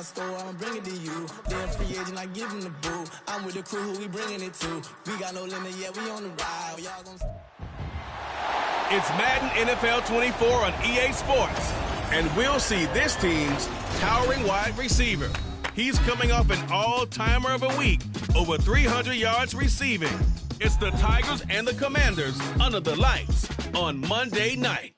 Store, I'ma bring it to you. They're free agent, I give them the boo. I'm with the crew, who we bringing it to. We got no limit, yeah, we on the ride. Y'all gonna... It's Madden NFL 24 on EA Sports. And we'll see this team's towering wide receiver. He's coming off an all-timer of a week, over 300 yards receiving. It's the Tigers and the Commanders under the lights on Monday night.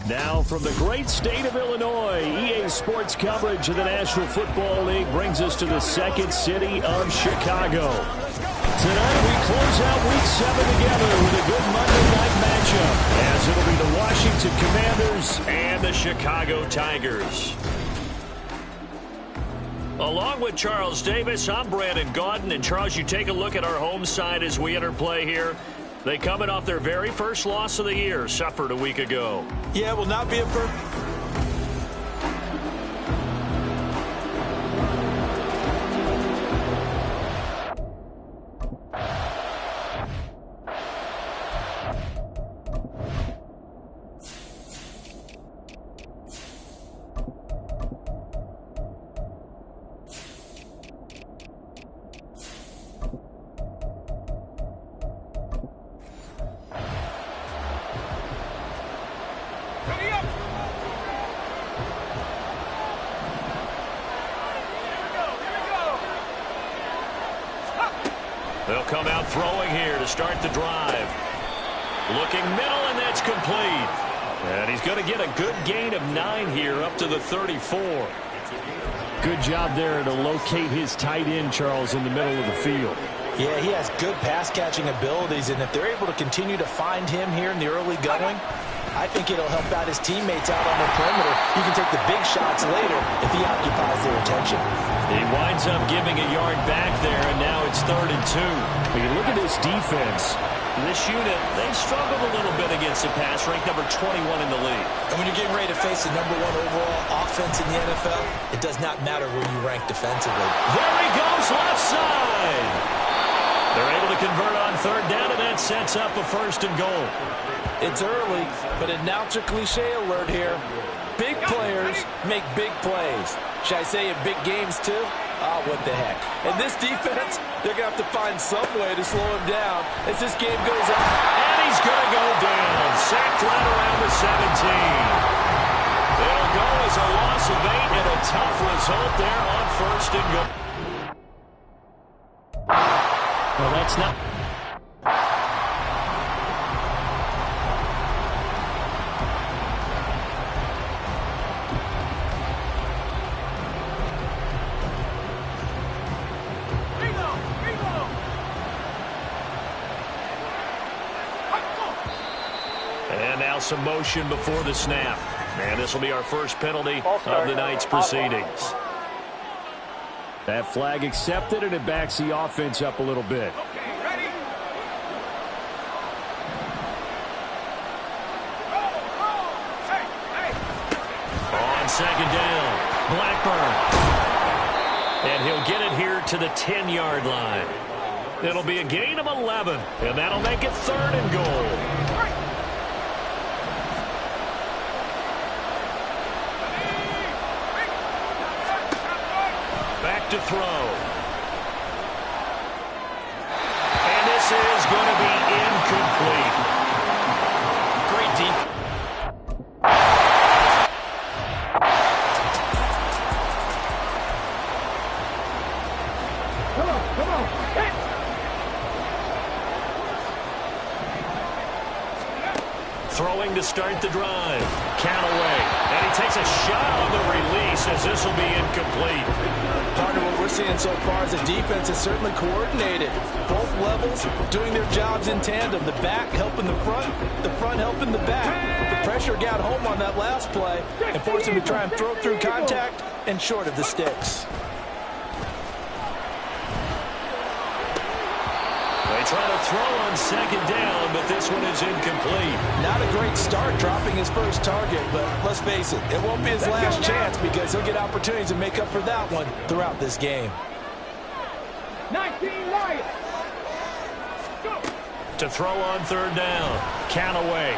Now from the great state of Illinois, EA Sports coverage of the National Football League brings us to the second city of Chicago. Tonight we close out Week 7 together with a good Monday night matchup, as it'll be the Washington Commanders and the Chicago Tigers. Along with Charles Davis, I'm Brandon Gaudin. And Charles, you take a look at our home side as we enter play here. They coming off their very first loss of the year, suffered a week ago. Yeah, will not be a They'll come out throwing here to start the drive. Looking middle, and that's complete. And he's going to get a good gain of 9 here up to the 34. Good job there to locate his tight end, Charles, in the middle of the field. Yeah, he has good pass-catching abilities, and if they're able to continue to find him here in the early going, I think it'll help out his teammates out on the perimeter. You can take the big shots later if he occupies their attention. He winds up giving a yard back there, and now it's 3rd and 2. When you look at this defense, this unit, they've struggled a little bit against the pass, ranked number 21 in the league. And when you're getting ready to face the #1 overall offense in the NFL, it does not matter where you rank defensively. There he goes, left side. They're able to convert on 3rd down, and that sets up a 1st and goal. It's early, but announcer cliche alert here. Big players make big plays. Should I say in big games too? Oh, what the heck. And this defense, they're going to have to find some way to slow him down as this game goes on. And he's going to go down. Sacked right around the 17. It'll go as a loss of 8 and a tough result there on 1st and goal. Well, that's not... And now some motion before the snap. And this will be our first penalty of the night's proceedings. That flag accepted, and it backs the offense up a little bit. On 2nd down, Blackburn. And he'll get it here to the 10-yard line. It'll be a gain of 11, and that'll make it 3rd and goal. To throw. And this is going to be incomplete. Great deep. Come on. Hey. Throwing to start the drive. Callaway. And he takes a shot on the release as this will be incomplete. Partner, what we're seeing so far is the defense is certainly coordinated. Both levels doing their jobs in tandem. The back helping the front helping the back. The pressure got home on that last play and forced him to try and throw through contact and short of the sticks. They try to throw on 2nd down, but this one is incomplete. Not a great start dropping his first target, but let's face it, it won't be his last chance because he'll get opportunities to make up for that one throughout this game. 19 Lions. To throw on 3rd down. Callaway.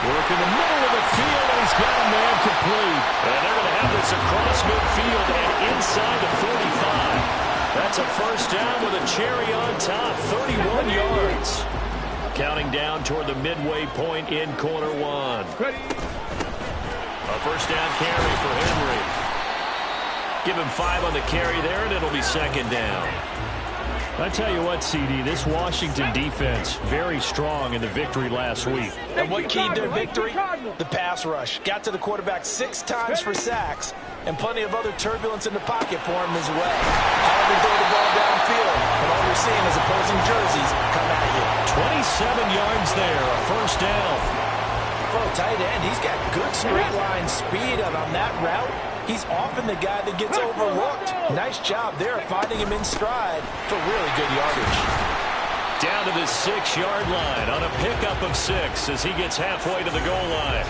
Work in the middle of the field, and complete. And they're going to have this across midfield and inside the 45. That's a first down with a cherry on top, 31 yards. Counting down toward the midway point in quarter one. A first down carry for Henry. Give him 5 on the carry there, and it'll be second down. I tell you what, CD, this Washington defense, very strong in the victory last week. And what keyed their victory? The pass rush. Got to the quarterback 6 times for sacks, and plenty of other turbulence in the pocket for him as well. Hard to throw the ball downfield, and all you're seeing is opposing jerseys come at you. 27 yards there, a first down. For a tight end, he's got good straight line speed, and on that route, he's often the guy that gets overlooked. Nice job there finding him in stride for really good yardage. Down to the 6-yard line on a pickup of 6 as he gets halfway to the goal line.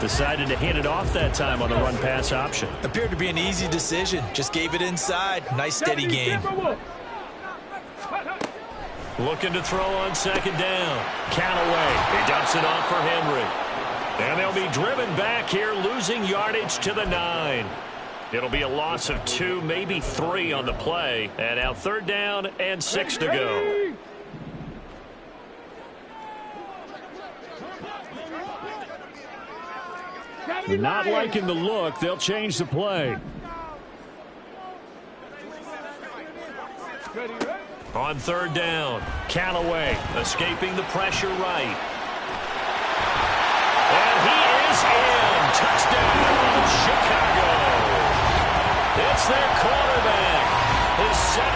Decided to hand it off that time on the run-pass option. Appeared to be an easy decision. Just gave it inside. Nice steady gain. Looking to throw on second down. Callaway. He dumps it off for Henry. And they'll be driven back here, losing yardage to the 9. It'll be a loss of 2, maybe 3 on the play. And now third down and 6 to go. Not liking the look. They'll change the play. On third down, Callaway escaping the pressure right. And he is in. Touchdown, Chicago. It's their quarterback. His set.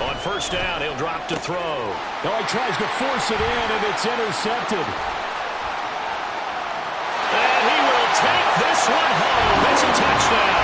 On first down, he'll drop to throw. Oh, he tries to force it in, and it's intercepted. And he will take this one home. It's a touchdown.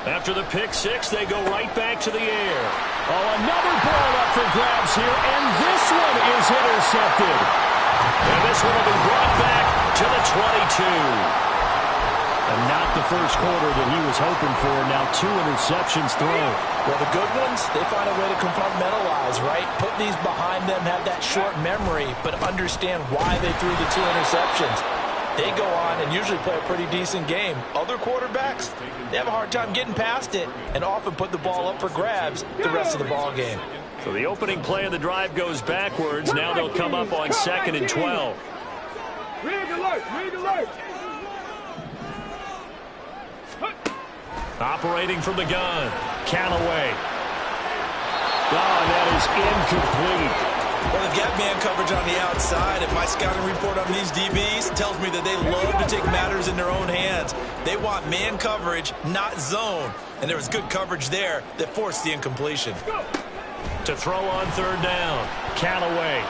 After the pick 6, they go right back to the air. Oh, another ball up for grabs here, and this one is intercepted. And this one will be brought back to the 22. And not the first quarter that he was hoping for. Now 2 interceptions thrown. Well, the good ones, they find a way to compartmentalize, right? Put these behind them, have that short memory, but understand why they threw the 2 interceptions. They go on and usually play a pretty decent game. Other quarterbacks, they have a hard time getting past it and often put the ball up for grabs the rest of the ball game. So the opening play of the drive goes backwards. Now they'll come up on 2nd and 12. Operating from the gun, Callaway. Oh, that is incomplete. Well, they've got man coverage on the outside, and my scouting report on these DBs tells me that they love to take matters in their own hands. They want man coverage, not zone. And there was good coverage there that forced the incompletion. To throw on third down, Callaway.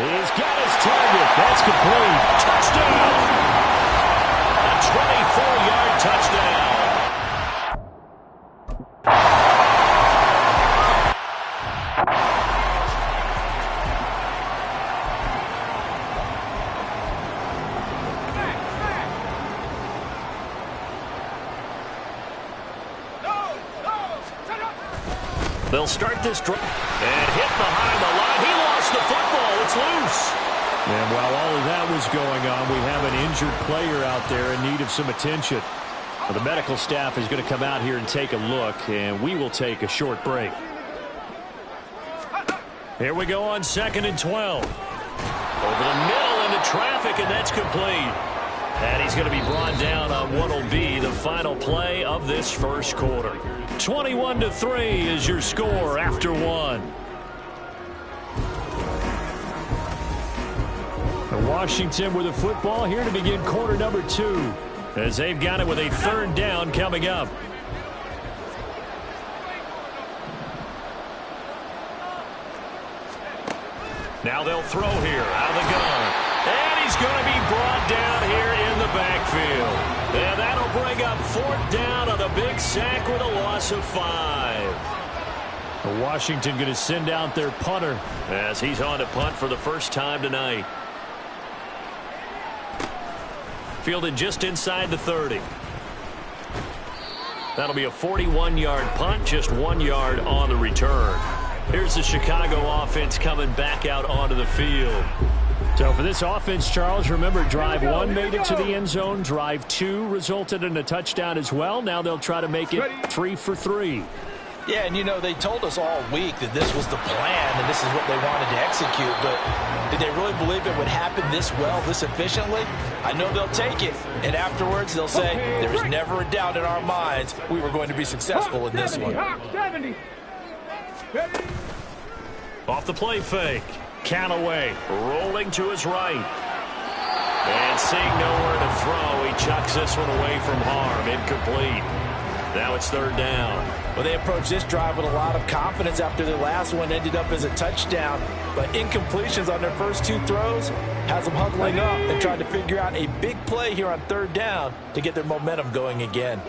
He's got his target. That's complete. Touchdown! A 24-yard touchdown. They'll start this drive and hit behind the line. He lost the football. It's loose. And while all of that was going on, we have an injured player out there in need of some attention. Well, the medical staff is going to come out here and take a look, and we will take a short break. Here we go on 2nd and 12. Over the middle into traffic, and that's complete. And he's going to be brought down on what will be the final play of this first quarter. 21-3 is your score after 1. And Washington with the football here to begin quarter number 2. As they've got it with a third down coming up. Now they'll throw here out of the gun. And he's going to be brought down here in the backfield. And that'll bring up 4th down on a big sack with a loss of 5. Washington going to send out their punter as he's on to punt for the first time tonight. Fielded just inside the 30. That'll be a 41-yard punt, just 1 yard on the return. Here's the Chicago offense coming back out onto the field. So for this offense, Charles, remember, drive 1 made it to the end zone. Drive 2 resulted in a touchdown as well. Now they'll try to make it 3 for 3. Yeah, and you know, they told us all week that this was the plan and this is what they wanted to execute, but did they really believe it would happen this well, this efficiently? I know they'll take it, and afterwards they'll say, there was never a doubt in our minds we were going to be successful in this one. Off the play fake. Callaway rolling to his right. And seeing nowhere to throw, he chucks this one away from harm. Incomplete. Now it's 3rd down. Well, they approached this drive with a lot of confidence after their last one ended up as a touchdown. But incompletions on their first 2 throws has them huddling up and trying to figure out a big play here on 3rd down to get their momentum going again.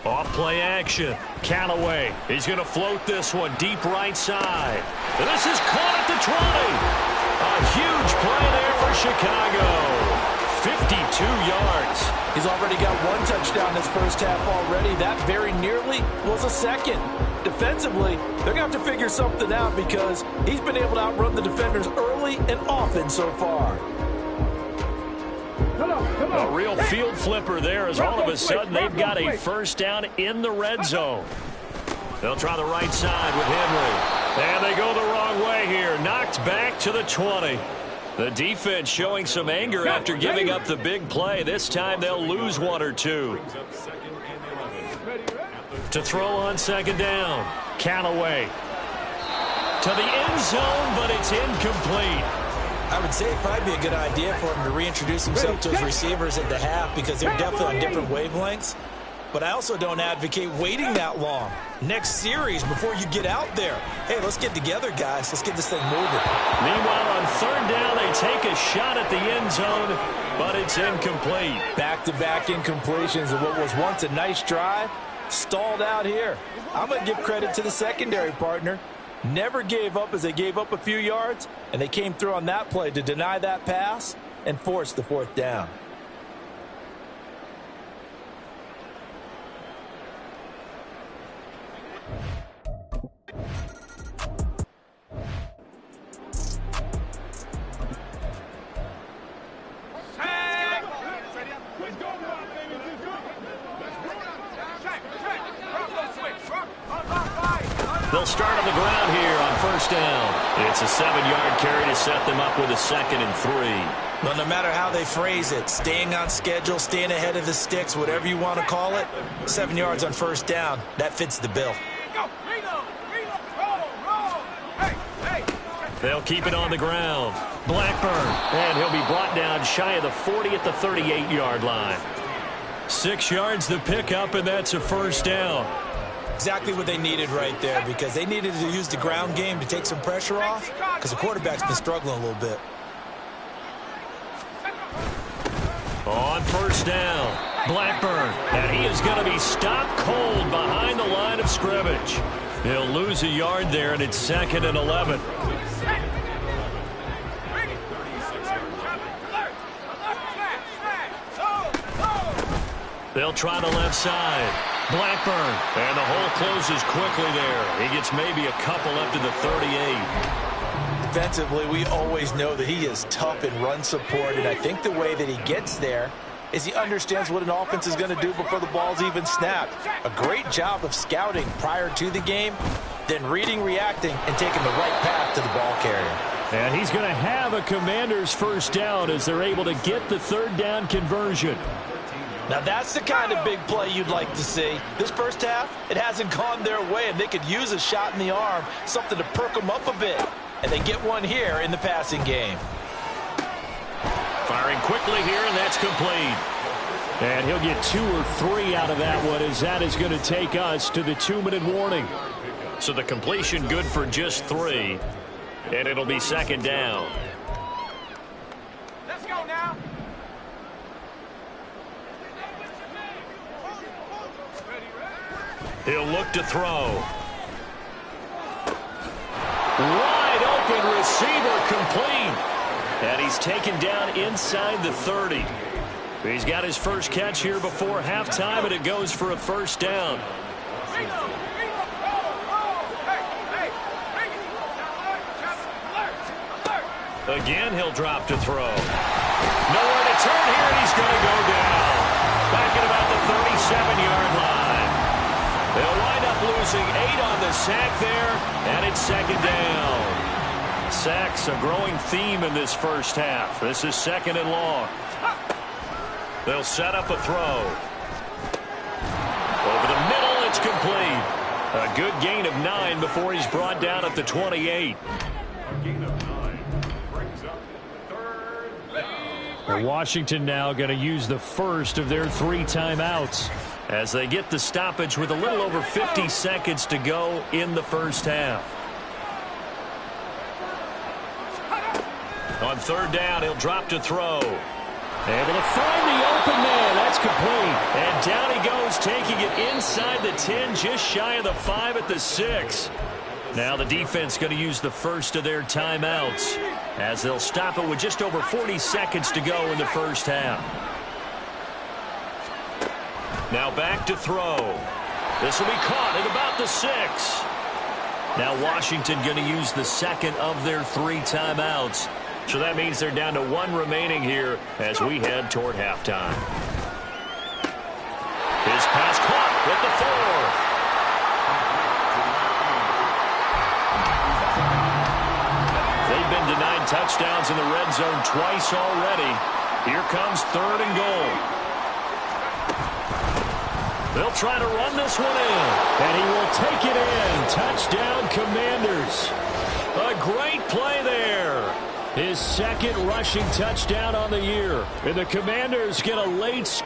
Off play action. Callaway. He's going to float this one deep right side. And this is caught at the 20. A huge play there for Chicago. 52 yards. He's already got 1 touchdown this first half already. That very nearly was a second. Defensively, they're going to have to figure something out because he's been able to outrun the defenders early and often so far. A real field flipper there as all of a sudden they've got a first down in the red zone. They'll try the right side with Henry. And they go the wrong way here. Knocked back to the 20. The defense showing some anger after giving up the big play. This time they'll lose 1 or 2. To throw on 2nd down. Callaway. To the end zone, but it's incomplete. I would say it'd probably be a good idea for him to reintroduce himself to his receivers at the half because they're definitely on different wavelengths. But I also don't advocate waiting that long. Next series before you get out there. Hey, let's get together, guys. Let's get this thing moving. Meanwhile, on 3rd down, they take a shot at the end zone, but it's incomplete. Back-to-back incompletions of what was once a nice drive, stalled out here. I'm going to give credit to the secondary partner. Never gave up as they gave up a few yards, and they came through on that play to deny that pass and force the 4th down. They'll start on the ground here on 1st down. It's a 7-yard carry to set them up with a 2nd and 3. Well, no matter how they phrase it, staying on schedule, staying ahead of the sticks, whatever you want to call it, 7 yards on 1st down, that fits the bill. They'll keep it on the ground. Blackburn, and he'll be brought down shy of the 40 at the 38-yard line. 6 yards the pickup, and that's a 1st down. Exactly what they needed right there because they needed to use the ground game to take some pressure off because the quarterback's been struggling a little bit. On 1st down, Blackburn, and he is going to be stopped cold behind the line of scrimmage. He'll lose a yard there, and it's 2nd and 11. They'll try the left side. Blackburn, and the hole closes quickly there. He gets maybe a couple up to the 38. Defensively, we always know that he is tough in run support, and I think the way that he gets there is he understands what an offense is going to do before the ball's even snapped. A great job of scouting prior to the game, then reading, reacting, and taking the right path to the ball carrier. And he's going to have a Commanders 1st down as they're able to get the 3rd down conversion. Now that's the kind of big play you'd like to see. This first half, it hasn't gone their way, and they could use a shot in the arm, something to perk them up a bit. And they get one here in the passing game. Firing quickly here, and that's complete. And he'll get 2 or 3 out of that one, as that is going to take us to the 2-minute warning. So the completion good for just 3. And it'll be second down. Let's go now. He'll look to throw. Wide open receiver, complete. And he's taken down inside the 30. He's got his first catch here before halftime, and it goes for a first down. Again, he'll drop to throw. Nowhere to turn here, and he's going to go down. Back at about the 37-yard line. They'll wind up losing 8 on the sack there, and it's second down. Sacks a growing theme in this first half. This is second and long. They'll set up a throw. Over the middle, it's complete. A good gain of 9 before he's brought down at the 28. Washington now going to use the first of their 3 timeouts as they get the stoppage with a little over 50 seconds to go in the first half. On third down, he'll drop to throw. Able to find the open man. That's complete. And down he goes, taking it inside the 10, just shy of the 5 at the 6. Now the defense going to use the first of their timeouts as they'll stop it with just over 40 seconds to go in the first half. Now back to throw. This will be caught at about the 6. Now Washington going to use the second of their 3 timeouts. So that means they're down to 1 remaining here as we head toward halftime. His pass caught with the 4. They've been denied touchdowns in the red zone twice already. Here comes third and goal. They'll try to run this one in. And he will take it in. Touchdown, Commanders. A great play there. His second rushing touchdown on the year. And the Commanders get a late...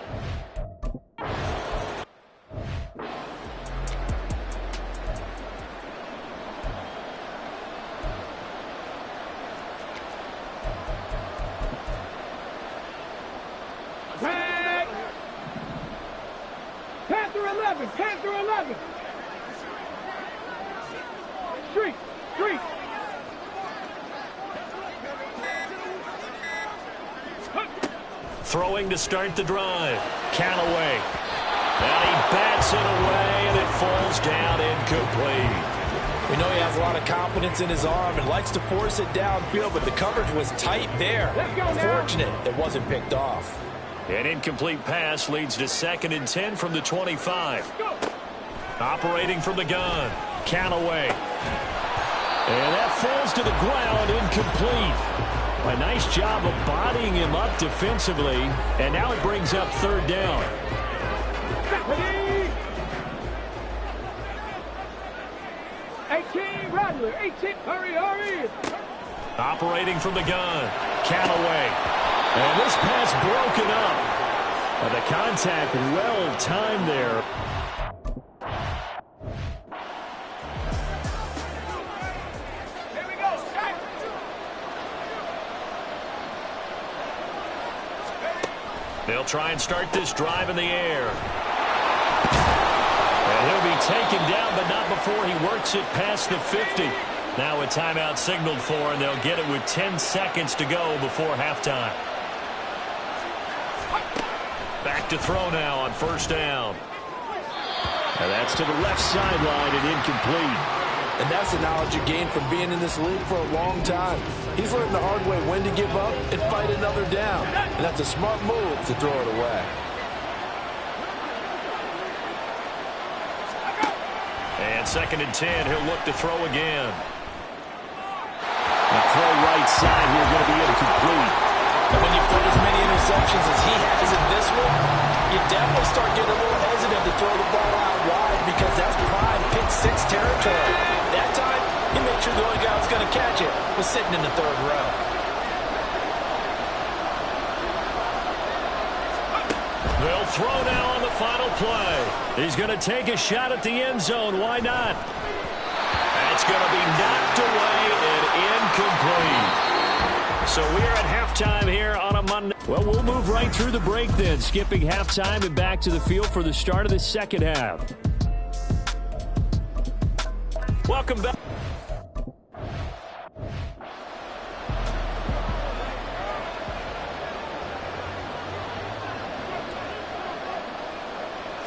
Panther 11. Street. Throwing to start the drive. Callaway. And he bats it away, and it falls down incomplete. We know he has a lot of confidence in his arm and likes to force it downfield, but the coverage was tight there. Unfortunate it wasn't picked off. An incomplete pass leads to 2nd and 10 from the 25. Operating from the gun. Callaway. And that falls to the ground, incomplete. A nice job of bodying him up defensively. And now it brings up third down. 18, Rattler. 18, hurry. Operating from the gun. Callaway. And this pass broken up. And the contact well timed there. Here we go, Shaq. They'll try and start this drive in the air. And he'll be taken down, but not before he works it past the 50. Now a timeout signaled for, and they'll get it with 10 seconds to go before halftime. Back to throw now on first down. And that's to the left sideline and incomplete. And that's the knowledge you gain from being in this league for a long time. He's learned the hard way when to give up and fight another down. And that's a smart move to throw it away. And 2nd and 10, he'll look to throw again. The throw right side here going to be incomplete. And when you put as many interceptions as he has in this one, you definitely start getting a little hesitant to throw the ball out wide because that's prime pick 6 territory. That time, he made sure the only guy who was going to catch it was sitting in the third row. They'll throw now on the final play. He's going to take a shot at the end zone. Why not? That's going to be knocked away and Well, we'll move right through the break then, skipping halftime and back to the field for the start of the second half. Welcome back.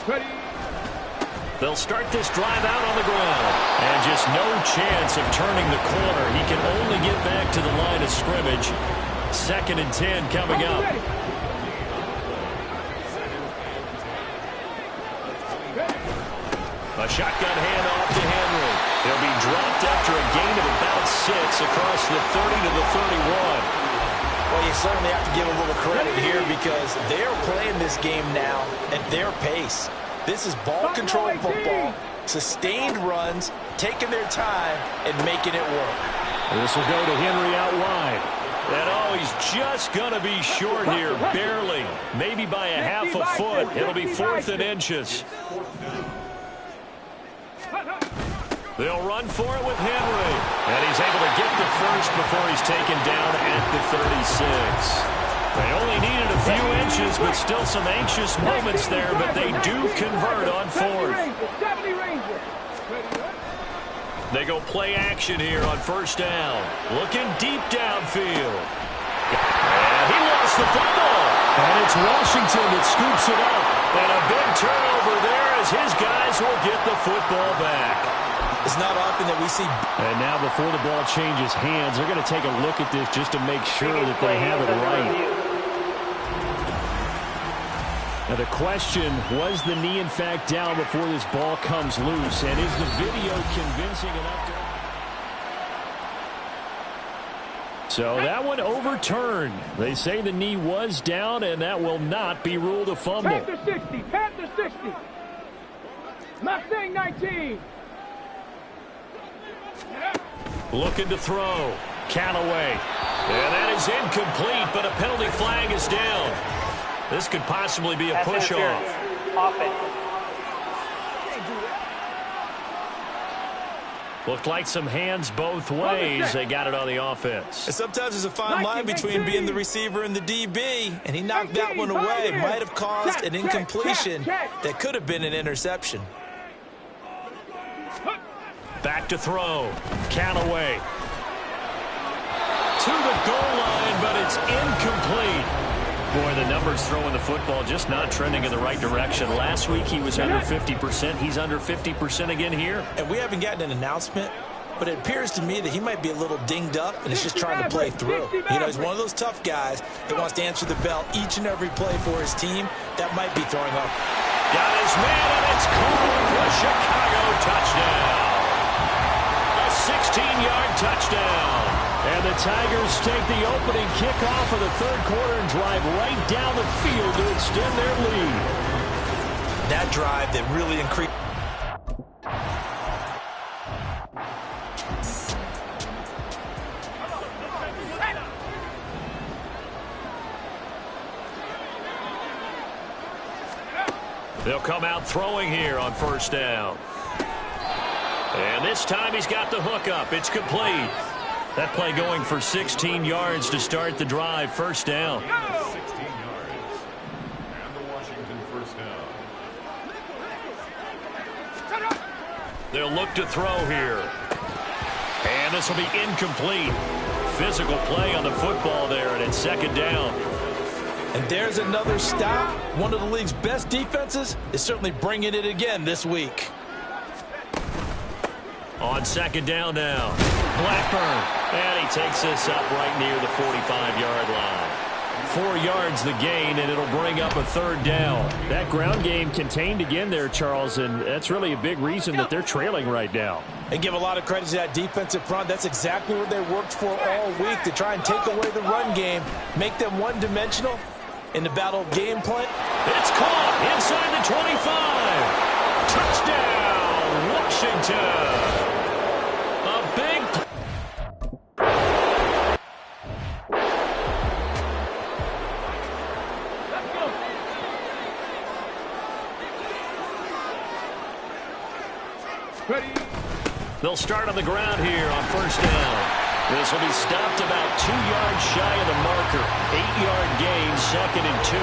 Ready. They'll start this drive out on the ground. And just no chance of turning the corner. He can only get back to the line of scrimmage. 2nd and 10 coming up. A shotgun handoff to Henry. He'll be dropped after a gain of about 6 across the 30 to the 31. Well, you certainly have to give a little credit here because they're playing this game now at their pace. This is ball control football, sustained runs, taking their time, and making it work. This will go to Henry out wide. And oh, he's just going to be short here, barely. Maybe by a half a foot. It'll be 4th and inches. They'll run for it with Henry. And he's able to get the first before he's taken down at the 36. They only needed a few inches, but still some anxious moments there, but they do convert on 4th. They go play action here on 1st down. Looking deep downfield. And he lost the football. And it's Washington that scoops it up. And a big turnover there as his guys will get the football back. It's not often that we see. And now before the ball changes hands, they're going to take a look at this just to make sure that they have it right. Now the question, was the knee in fact down before this ball comes loose? And is the video convincing enough to... So that one overturned. They say the knee was down, and that will not be ruled a fumble. Panther 60, Panther 60. Mustang 19. Looking to throw. Callaway. And that is incomplete, but a penalty flag is down. This could possibly be a push-off. Looked like some hands both ways. They got it on the offense. And sometimes there's a fine line between being the receiver and the DB, and he knocked that one away. Might have caused an incompletion that could have been an interception. Back to throw. Callaway. To the goal line, but it's incomplete. Boy, the numbers throwing the football just not trending in the right direction. Last week he was under 50%. He's under 50% again here. And we haven't gotten an announcement, but it appears to me that he might be a little dinged up and is just trying to play through. You know, he's one of those tough guys that wants to answer the bell each and every play for his team. That might be throwing up. Got his man, and it's called for a Chicago touchdown. A 16-yard touchdown. And the Tigers take the opening kickoff of the 3rd quarter and drive right down the field to extend their lead. That drive that really increased. They'll come out throwing here on 1st down. And this time he's got the hook up. It's complete. That play going for 16 yards to start the drive. 1st down. 16 yards. And the Washington 1st down. They'll look to throw here. And this will be incomplete. Physical play on the football there, and it's 2nd down. And there's another stop. One of the league's best defenses is certainly bringing it again this week. On 2nd down now. Blackburn. And he takes this up right near the 45-yard line. 4 yards the gain, and it'll bring up a 3rd down. That ground game contained again there, Charles, and that's really a big reason that they're trailing right now. And give a lot of credit to that defensive front. That's exactly what they worked for all week, to try and take away the run game, make them one-dimensional in the battle game plan. It's caught inside the 25. Touchdown, Washington. A big play. Ready. They'll start on the ground here on 1st down. This will be stopped about 2 yards shy of the marker. 8-yard gain, 2nd and 2.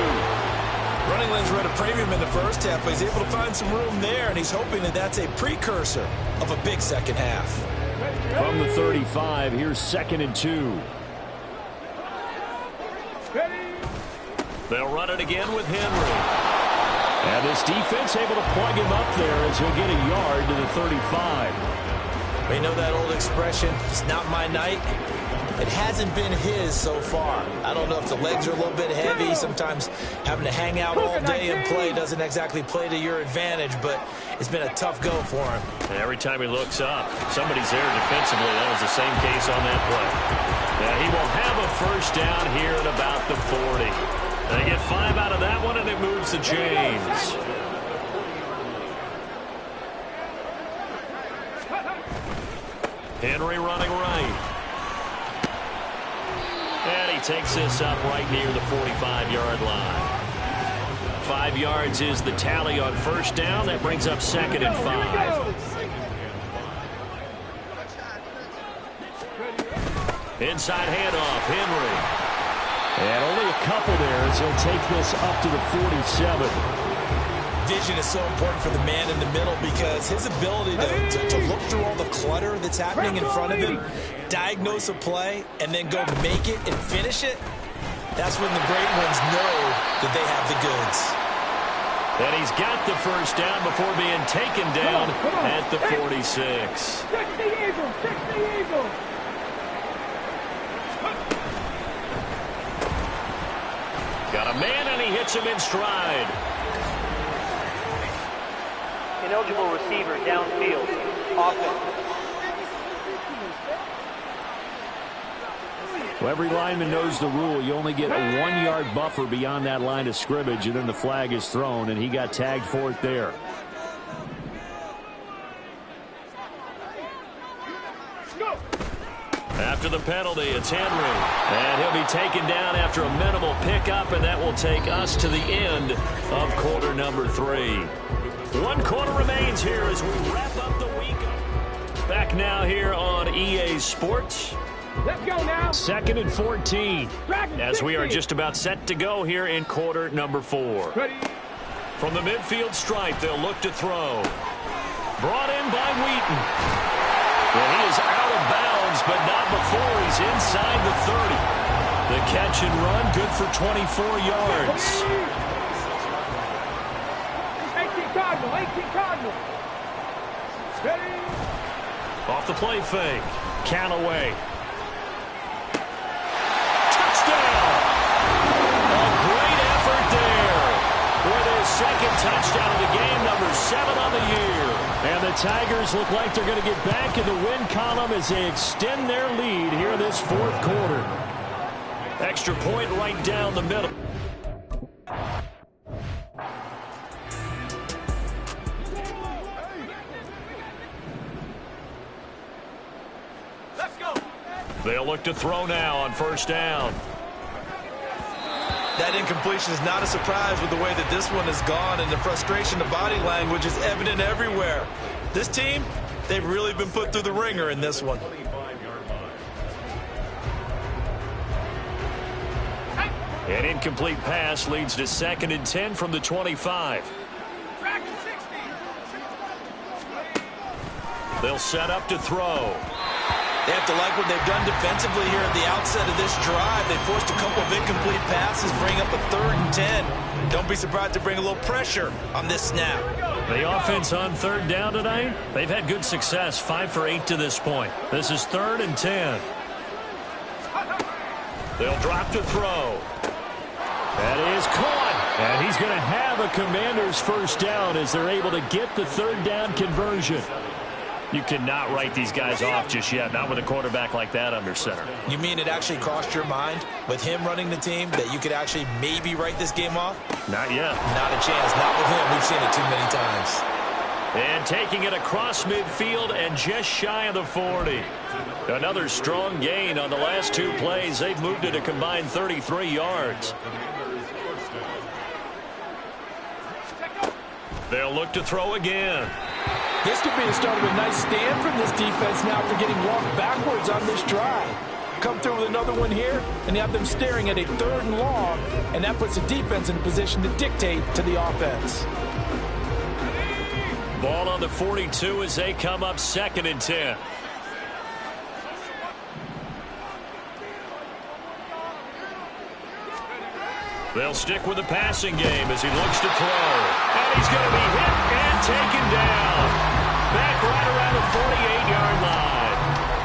Running lanes were at a premium in the first half, but he's able to find some room there, and he's hoping that that's a precursor of a big second half. From the 35, here's 2nd and 2. They'll run it again with Henry. And this defense able to plug him up there as he'll get a yard to the 35. We know that old expression, it's not my night. It hasn't been his so far. I don't know if the legs are a little bit heavy. Sometimes having to hang out all day and play doesn't exactly play to your advantage, but it's been a tough go for him. And every time he looks up, somebody's there defensively. That was the same case on that play. And he will have a first down here at about the 40. They get 5 out of that one, and it moves the chains. Henry running right. And he takes this up right near the 45-yard line. 5 yards is the tally on first down. That brings up 2nd and 5. Inside handoff, Henry. And only a couple there as he'll take this up to the 47. Vision is so important for the man in the middle because his ability to look through all the clutter that's happening in front of him, diagnose a play, and then go make it and finish it, that's when the great ones know that they have the goods. And he's got the first down before being taken down at the 46. 60 Eagles, 60 Eagles. Got a man, and he hits him in stride. Ineligible receiver downfield. Offense. Well, every lineman knows the rule. You only get a 1-yard buffer beyond that line of scrimmage, and then the flag is thrown, and he got tagged for it there. After the penalty, it's Henry. And he'll be taken down after a minimal pickup, and that will take us to the end of quarter number 3. 1 quarter remains here as we wrap up the week. Back now here on EA Sports. Let's go now. 2nd and 14 as we are just about set to go here in quarter number 4. Ready. From the midfield stripe, they'll look to throw. Brought in by Wheaton. Well, he is out of bounds, but not before he's inside the 30. The catch and run, good for 24 yards. 18 Cardinal, 18 Cardinal. Ready. Off the play fake. Callaway. Touchdown! A great effort there. With his 2nd touchdown of the game, number 7 on the year. And the Tigers look like they're going to get back in the win column as they extend their lead here in this 4th quarter. Extra point right down the middle. Let's go. They'll look to throw now on first down. That incompletion is not a surprise with the way that this one has gone, and the frustration, the body language is evident everywhere. This team, they've really been put through the ringer in this one. An incomplete pass leads to 2nd and 10 from the 25. They'll set up to throw. They have to like what they've done defensively here at the outset of this drive. They forced a couple of incomplete passes, bring up a 3rd and 10. Don't be surprised to bring a little pressure on this snap. The offense on 3rd down tonight, they've had good success, 5 for 8 to this point. This is 3rd and 10. They'll drop to throw. That is caught. And he's going to have a Commander's first down as they're able to get the 3rd down conversion. You cannot write these guys off just yet, not with a quarterback like that under center. You mean it actually crossed your mind with him running the team that you could actually maybe write this game off? Not yet. Not a chance. Not with him. We've seen it too many times. And taking it across midfield and just shy of the 40. Another strong gain on the last 2 plays. They've moved it a combined 33 yards. They'll look to throw again. This could be the start of a nice stand from this defense now for getting walked backwards on this drive. Come through with another one here, and you have them staring at a 3rd and long, and that puts the defense in position to dictate to the offense. Ball on the 42 as they come up 2nd and 10. They'll stick with the passing game as he looks to throw. And he's going to be hit and taken down. Back right around the 48-yard line.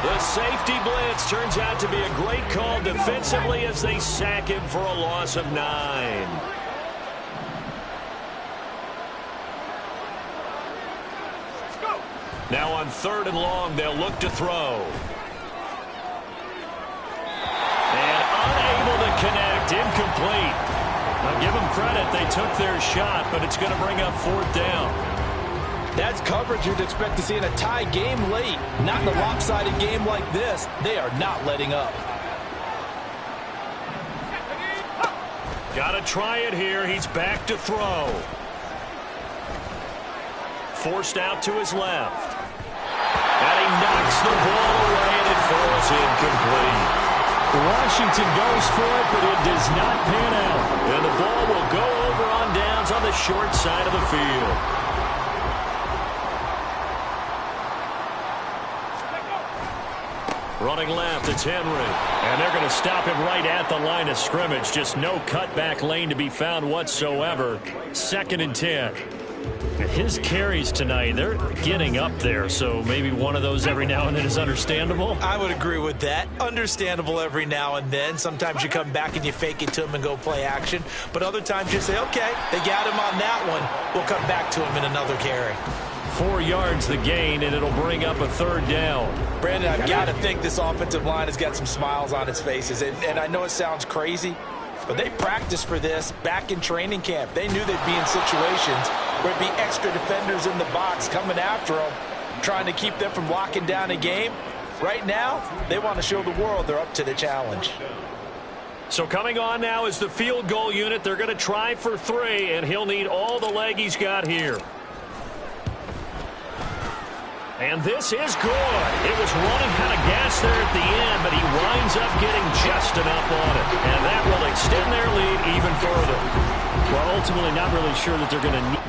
The safety blitz turns out to be a great call defensively as they sack him for a loss of 9. Now on 3rd and long, they'll look to throw. And unable to connect, incomplete. Now give them credit, they took their shot, but it's going to bring up 4th down. That's coverage you'd expect to see in a tie game late. Not in a lopsided game like this. They are not letting up. Got to try it here. He's back to throw. Forced out to his left. And he knocks the ball away, and it falls incomplete. Washington goes for it, but it does not pan out. And the ball will go over on downs on the short side of the field. Running left, it's Henry. And they're going to stop him right at the line of scrimmage. Just no cutback lane to be found whatsoever. 2nd and 10. His carries tonight, they're getting up there, so maybe one of those every now and then is understandable. I would agree with that. Understandable every now and then. Sometimes you come back and you fake it to him and go play action. But other times you say, okay, they got him on that one. We'll come back to him in another carry. 4 yards the gain, and it'll bring up a 3rd down. Brandon, I've got to think this offensive line has got some smiles on its faces. And I know it sounds crazy, but they practiced for this back in training camp. They knew they'd be in situations where it'd be extra defenders in the box coming after them, trying to keep them from locking down a game. Right now, they want to show the world they're up to the challenge. So coming on now is the field goal unit. They're going to try for 3, and he'll need all the leg he's got here. And this is good. It was running kind of gas there at the end, but he winds up getting just enough on it. And that will extend their lead even further. Well, ultimately not really sure that they're going to need...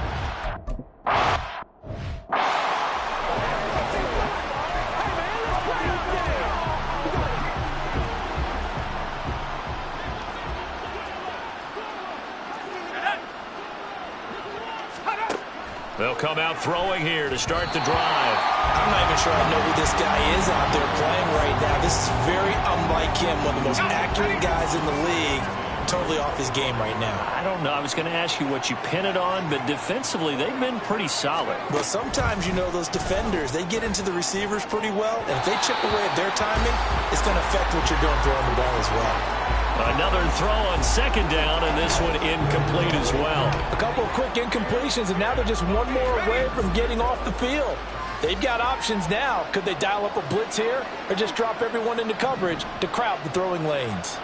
They'll come out throwing here to start the drive. I'm not even sure I know who this guy is out there playing right now. This is very unlike him, one of the most accurate guys in the league. Totally off his game right now. I don't know. I was going to ask you what you pin it on, but defensively, they've been pretty solid. Well, sometimes, you know, those defenders, they get into the receivers pretty well, and if they chip away at their timing, it's going to affect what you're doing throwing the ball as well. Another throw on 2nd down, and this one incomplete as well. A couple of quick incompletions, and now they're just one more away from getting off the field. They've got options now. Could they dial up a blitz here or just drop everyone into coverage to crowd the throwing lanes?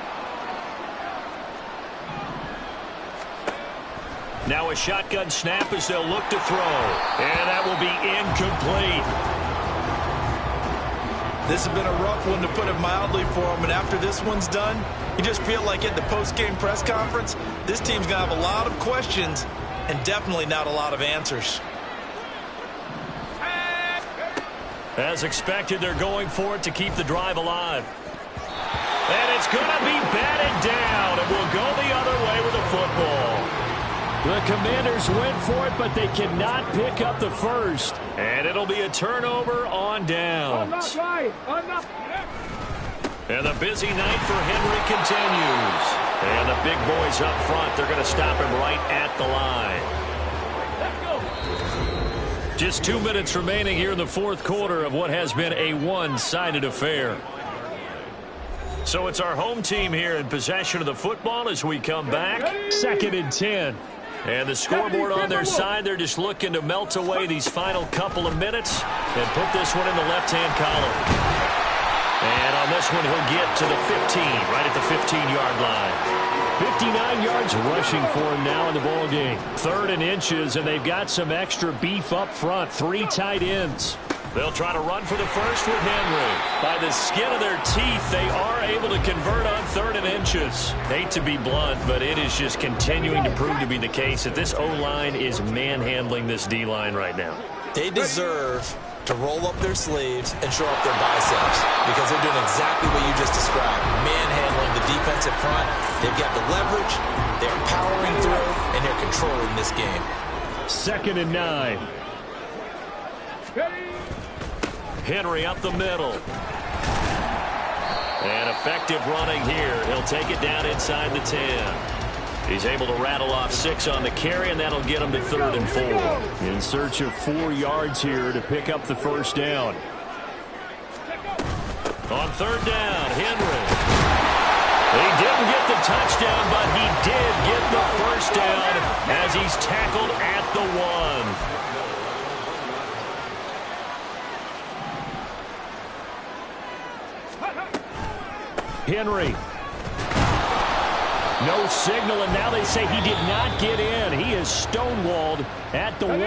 Now a shotgun snap as they'll look to throw. And that will be incomplete. This has been a rough one, to put it mildly, for him. And after this one's done, you just feel like at the post-game press conference, this team's going to have a lot of questions and definitely not a lot of answers. As expected, they're going for it to keep the drive alive. And it's going to be batted down. It will go the other way with the football. The Commanders went for it, but they cannot pick up the first. And it'll be a turnover on downs. And the busy night for Henry continues. And the big boys up front, they're going to stop him right at the line. Just 2 minutes remaining here in the 4th quarter of what has been a one-sided affair. So it's our home team here in possession of the football as we come back. 2nd and 10. And the scoreboard on their side, they're just looking to melt away these final couple of minutes and put this one in the left-hand column. And on this one, he'll get to the 15, right at the 15-yard line. 59 yards rushing for him now in the ball game. 3rd and inches, and they've got some extra beef up front. 3 tight ends. They'll try to run for the first with Henry. By the skin of their teeth, they are able to convert on 3rd and inches. Hate to be blunt, but it is just continuing to prove to be the case that this O-line is manhandling this D-line right now. They deserve to roll up their sleeves and show up their biceps because they're doing exactly what you just described, manhandling the defensive front. They've got the leverage, they're powering through, and they're controlling this game. 2nd and 9. Henry up the middle. And effective running here. He'll take it down inside the 10. He's able to rattle off 6 on the carry, and that'll get him to 3rd and 4. In search of 4 yards here to pick up the first down. On 3rd down, Henry. He didn't get the touchdown, but he did get the first down as he's tackled at the 1. Henry. No signal, and now they say he did not get in. He is stonewalled at the 1.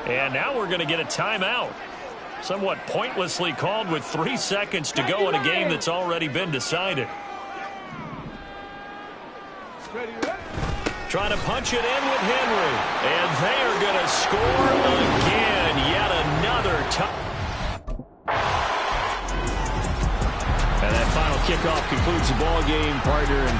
And now we're going to get a timeout. Somewhat pointlessly called with 3 seconds to go in a game that's already been decided. Trying to punch it in with Henry. And they are going to score again. Yet another touchdown. And that final kickoff concludes the ball game, partner. And